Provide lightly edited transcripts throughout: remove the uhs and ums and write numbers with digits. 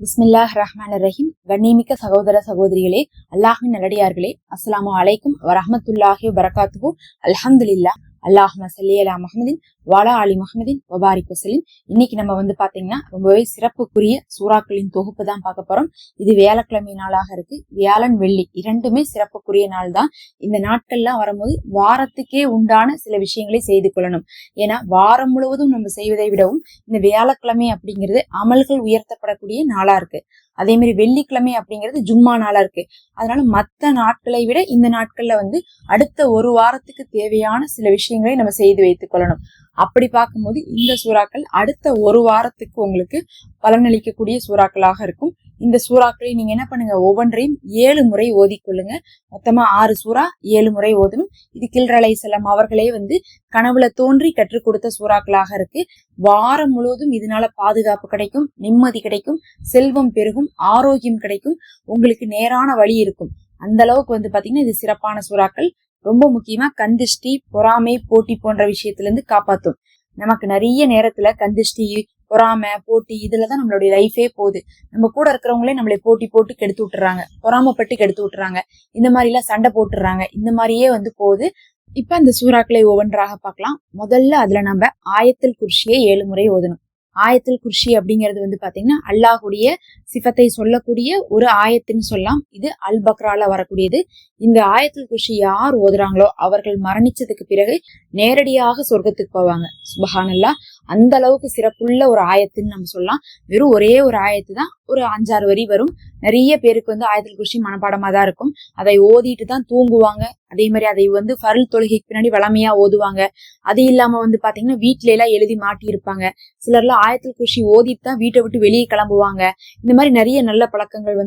பிஸ்மில்லாஹ் ரஹ்மான் ரஹீம். கண்ணியமிக்க சகோதர சகோதரிகளே, அல்லாஹ்வின் நல்லடியார்களே, அஸ்ஸலாமு அலைக்கும் வரஹ்மத்துல்லாஹி வபரகாத்துஹு. அல்ஹம்துலில்லாஹ். அல்லாஹும்ம ஸல்லி அலா முஹம்மதின் வஅலா ஆலி முஹம்மதின் வபாரிக் வஸல்லிம். இன்னைக்கு நம்ம பாத்தீங்கன்னா ரொம்பவே சிறப்புக்குரிய சூறாக்களின் தொகுப்பு தான் பார்க்க போறோம். இது வியாழக்கிழமை நாளாக இருக்கு. வியாழன் வெள்ளி இரண்டுமே சிறப்புக்குரிய நாள் தான். இந்த நாட்கள்லாம் வரும்போது வாரத்துக்கே உண்டான சில விஷயங்களை செய்து கொள்ளணும். ஏன்னா வாரம் முழுவதும் நம்ம செய்வதை விடவும் இந்த வியாழக்கிழமை அப்படிங்கிறது அமல்கள் உயர்த்தப்படக்கூடிய நாளா இருக்கு. அதே மாதிரி வெள்ளிக்கிழமை அப்படிங்கிறது ஜும்மா நாளா இருக்கு. அதனால மற்ற நாட்களை விட இந்த நாட்கள்ல அடுத்த ஒரு வாரத்துக்கு தேவையான சில விஷயங்களை நம்ம செய்து வைத்துக் கொள்ளணும். அப்படி பார்க்கும்போது இந்த சூறாக்கள் அடுத்த ஒரு வாரத்துக்கு உங்களுக்கு பலனளிக்கக்கூடிய சூறாக்களாக இருக்கும். இந்த சூறாக்களை நீங்க என்ன பண்ணுங்க, ஒவ்வொன்றையும் 7 முறை ஓதிக்கொள்ளுங்க. மொத்தமா 6 சூறா 7 முறை ஓதணும். இது கில்ர் அலைஹிஸ்ஸலாம் அவர்களே கனவுல தோன்றி கற்றுக் கொடுத்த சூறாக்களாக இருக்கு. வாரம் முழுவதும் இதனால பாதுகாப்பு கிடைக்கும், நிம்மதி கிடைக்கும், செல்வம் பெருகும், ஆரோக்கியம் கிடைக்கும், உங்களுக்கு நேரான வழி இருக்கும். அந்த அளவுக்கு பாத்தீங்கன்னா இது சிறப்பான சூறாக்கள். ரொம்ப முக்கியமா கந்திஷ்டி, பொறாமை, போட்டி போன்ற விஷயத்துல இருந்து காப்பாத்தும். நமக்கு நிறைய நேரத்துல கந்திஷ்டி, பொறாமை, போட்டி இதுலதான் நம்மளுடைய லைஃபே போகுது. நம்ம கூட இருக்கிறவங்களே நம்மளை போட்டி போட்டு கெடுத்து விட்டுறாங்க, பொறாமப்பட்டு கெடுத்து விட்டுறாங்க, இந்த மாதிரி எல்லாம் சண்டை போட்டுறாங்க. இந்த மாதிரியே போகுது. இப்ப அந்த சூறாக்களை ஒவ்வொன்றாக பார்க்கலாம். முதல்ல அதுல நம்ம ஆயத்துல் குர்ஷியை 7 முறை ஓதணும். ஆயத்துல் குர்ஷி அப்படிங்கிறது பாத்தீங்கன்னா அல்லாஹுடைய சிஃபத்தை சொல்லக்கூடிய ஒரு ஆயத்துன்னு சொல்லலாம். இது அல் பக்ரால வரக்கூடியது. இந்த ஆயத்துல் குர்ஷி யார் ஓதுறாங்களோ அவர்கள் மரணிச்சதுக்கு பிறகு நேரடியாக சொர்க்கத்துக்கு போவாங்க. சுபஹானல்லாஹ். அந்த அளவுக்கு சிறப்புள்ள ஒரு ஆயத்துன்னு நம்ம சொல்லலாம். வெறும் ஒரே ஒரு ஆயத்து தான், ஒரு 5-6 வரி வரும். நிறைய பேருக்கு ஆயத்துல் குர்ஷி மனப்பாடமா தான் இருக்கும். அதை ஓதிட்டு தான் தூங்குவாங்க. அதே மாதிரி அதை ஃபர்ல் தொழுகைக்கு பின்னாடி வளமையா ஓதுவாங்க. அது இல்லாம பாத்தீங்கன்னா வீட்டுல எல்லாம் எழுதி மாட்டி இருப்பாங்க. சிலர்லாம் ஆயத்துல் குர்ஷி ஓதிட்டு தான் வீட்டை விட்டு வெளியே கிளம்புவாங்க. இந்த மாதிரி நிறைய நல்ல பழக்கங்கள்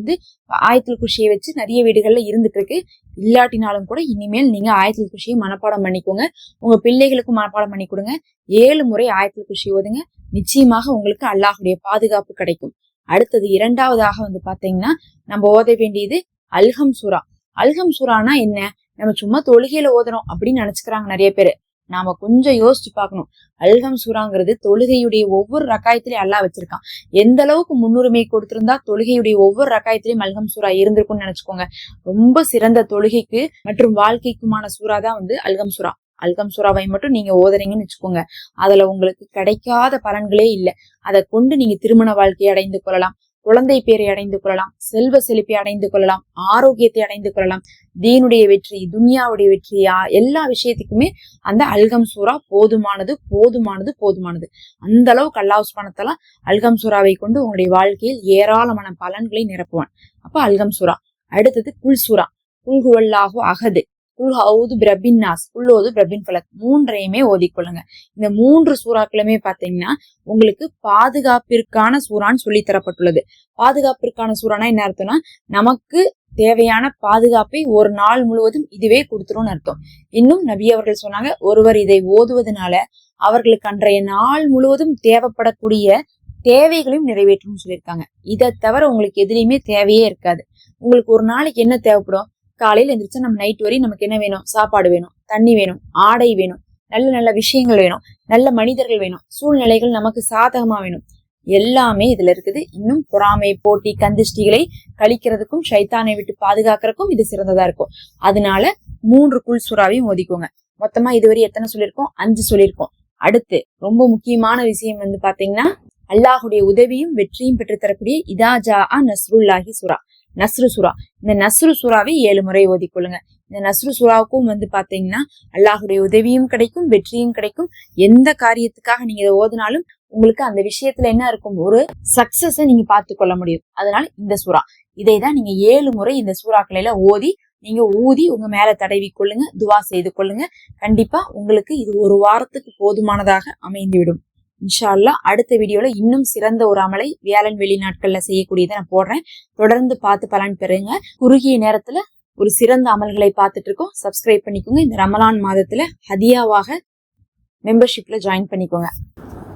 ஆயத்துல் குர்ஷியை வச்சு நிறைய வீடுகள்ல இருந்துட்டு இருக்கு. இல்லாட்டினாலும் கூட இனிமேல் நீங்க ஆயத்துல் குர்ஷியை மனப்பாடம் பண்ணிக்கோங்க. உங்க பிள்ளைகளுக்கும் மனப்பாடம் பண்ணி கொடுங்க. 7 முறை ஆயத்துல் குர்ஷி ஓதுங்க. நிச்சயமாக உங்களுக்கு அல்லாஹுடைய பாதுகாப்பு கிடைக்கும். அடுத்தது இரண்டாவதாக பாத்தீங்கன்னா நம்ம ஓத வேண்டியது அல்ஹம் சூரா. அல்ஹம் சூரானா என்ன? நம்ம சும்மா தொழுகையில ஓதுறோம் அப்படின்னு நினைச்சுக்கிறாங்க நிறைய பேரு. நாம கொஞ்சம் யோசிச்சு பார்க்கணும். அல்ஹம் சூராங்கிறது தொழுகையுடைய ஒவ்வொரு ரக்காயத்திலையும் அல்லாஹ் வச்சிருக்கான். எந்த அளவுக்கு முன்னுரிமை கொடுத்திருந்தா தொழுகையுடைய ஒவ்வொரு ரக்காயத்திலையும் அல்ஹம் சூரா இருந்திருக்கும்னு நினைச்சுக்கோங்க. ரொம்ப சிறந்த தொழுகைக்கு மற்றும் வாழ்க்கைக்குமான சூறா தான் அல்ஹம் சூரா. அல்ஹம் சூராவை மட்டும் நீங்க ஓதுறீங்கன்னு வச்சுக்கோங்க, அதுல உங்களுக்கு கிடைக்காத பலன்களே இல்லை. அதை கொண்டு நீங்க திருமண வாழ்க்கையை அடைந்து கொள்ளலாம், குழந்தை பேரை அடைந்து கொள்ளலாம், செல்வ செழிப்பை அடைந்து கொள்ளலாம், ஆரோக்கியத்தை அடைந்து கொள்ளலாம், தீனுடைய வெற்றி, துன்யாவுடைய வெற்றியா, எல்லா விஷயத்துக்குமே அந்த அல்ஹம் சூரா போதுமானது போதுமானது போதுமானது. அந்த அளவுக்கு அல்லாஹ் சுப்ஹானஹு வ தஆலா அல்ஹம் சூராவை கொண்டு உங்களுடைய வாழ்க்கையில் ஏராளமான பலன்களை நிரப்புவான். அப்ப அல்ஹம் சூரா. அடுத்தது குல் சூரா. குல் ஹுவல்லாஹு அஹது, குல் ஹவுது பிரபின் நாஸ், குல்லோது பிரபின் ஃபலக், மூன்றையுமே ஓதிக்கொள்ளுங்க. இந்த 3 சூறாக்களுமே பாத்தீங்கன்னா உங்களுக்கு பாதுகாப்பிற்கான சூறான்னு சொல்லி தரப்பட்டுள்ளது. பாதுகாப்பிற்கான சூறானா என்ன அர்த்தம்னா, நமக்கு தேவையான பாதுகாப்பை ஒரு நாள் முழுவதும் இதுவே கொடுத்துரும்னு அர்த்தம். இன்னும் நபி அவர்கள் சொன்னாங்க, ஒருவர் இதை ஓதுவதனால அவர்களுக்கு அன்றைய நாள் முழுவதும் தேவைப்படக்கூடிய தேவைகளையும் நிறைவேற்றும் சொல்லியிருக்காங்க. இதை தவிர உங்களுக்கு எதுலையுமே தேவையே இருக்காது. உங்களுக்கு ஒரு நாளைக்கு என்ன தேவைப்படும்? காலையில எந்திரிச்சா நம்ம நைட் வரையும் நமக்கு என்ன வேணும்? சாப்பாடு வேணும், தண்ணி வேணும், ஆடை வேணும், நல்ல நல்ல விஷயங்கள் வேணும், நல்ல மனிதர்கள் வேணும், சூழ்நிலைகள் நமக்கு சாதகமா வேணும். எல்லாமே இதுல இருக்குது. இன்னும் பொறாமை, போட்டி, கந்திஷ்டிகளை கழிக்கிறதுக்கும் ஷைத்தானை விட்டு பாதுகாக்கிறதுக்கும் இது சிறந்ததா இருக்கும். அதனால 3 குல் சூறாவையும் ஓதிக்கோங்க. மொத்தமா இதுவரை எத்தனை சொல்லியிருக்கோம்? 5 சொல்லியிருக்கோம். அடுத்து ரொம்ப முக்கியமான விஷயம் பாத்தீங்கன்னா அல்லாஹுடைய உதவியும் வெற்றியும் பெற்றுத்தரக்கூடிய இதா ஜா நஸ்ருல்லாஹி சூரா, நஸ்ரு சூரா. இந்த நஸ்ரு சூறாவை 7 முறை ஓதிக்கொள்ளுங்க. இந்த நஸ்ரு சூறாவுக்கும் பாத்தீங்கன்னா அல்லாஹுடைய உதவியும் கிடைக்கும், வெற்றியும் கிடைக்கும். எந்த காரியத்துக்காக நீங்க இதை ஓதினாலும் உங்களுக்கு அந்த விஷயத்துல என்ன இருக்கும்? ஒரு சக்சஸ நீங்க பார்த்து கொள்ள முடியும். அதனால இந்த சூறா இதைதான் நீங்க 7 முறை இந்த சூறாக்களை ஓதி நீங்க ஊதி உங்க மேல தடவி கொள்ளுங்க, துவா செய்து கொள்ளுங்க. கண்டிப்பா உங்களுக்கு இது ஒரு வாரத்துக்கு போதுமானதாக அமைந்துவிடும். இன்ஷா அல்லாஹ். அடுத்த வீடியோல இன்னும் சிறந்த ஒரு அமலை வியாழன் வெள்ளி நாட்கள்ல செய்யக்கூடியதை நான் போடுறேன். தொடர்ந்து பார்த்து பலன் பெறுங்க. குறுகிய நேரத்துல ஒரு சிறந்த அமல்களை பார்த்துட்டு இருக்கோம். சப்ஸ்கிரைப் பண்ணிக்கோங்க. இந்த ரமலான் மாதத்துல ஹதியாவாக மெம்பர்ஷிப்ல ஜாயின் பண்ணிக்கோங்க.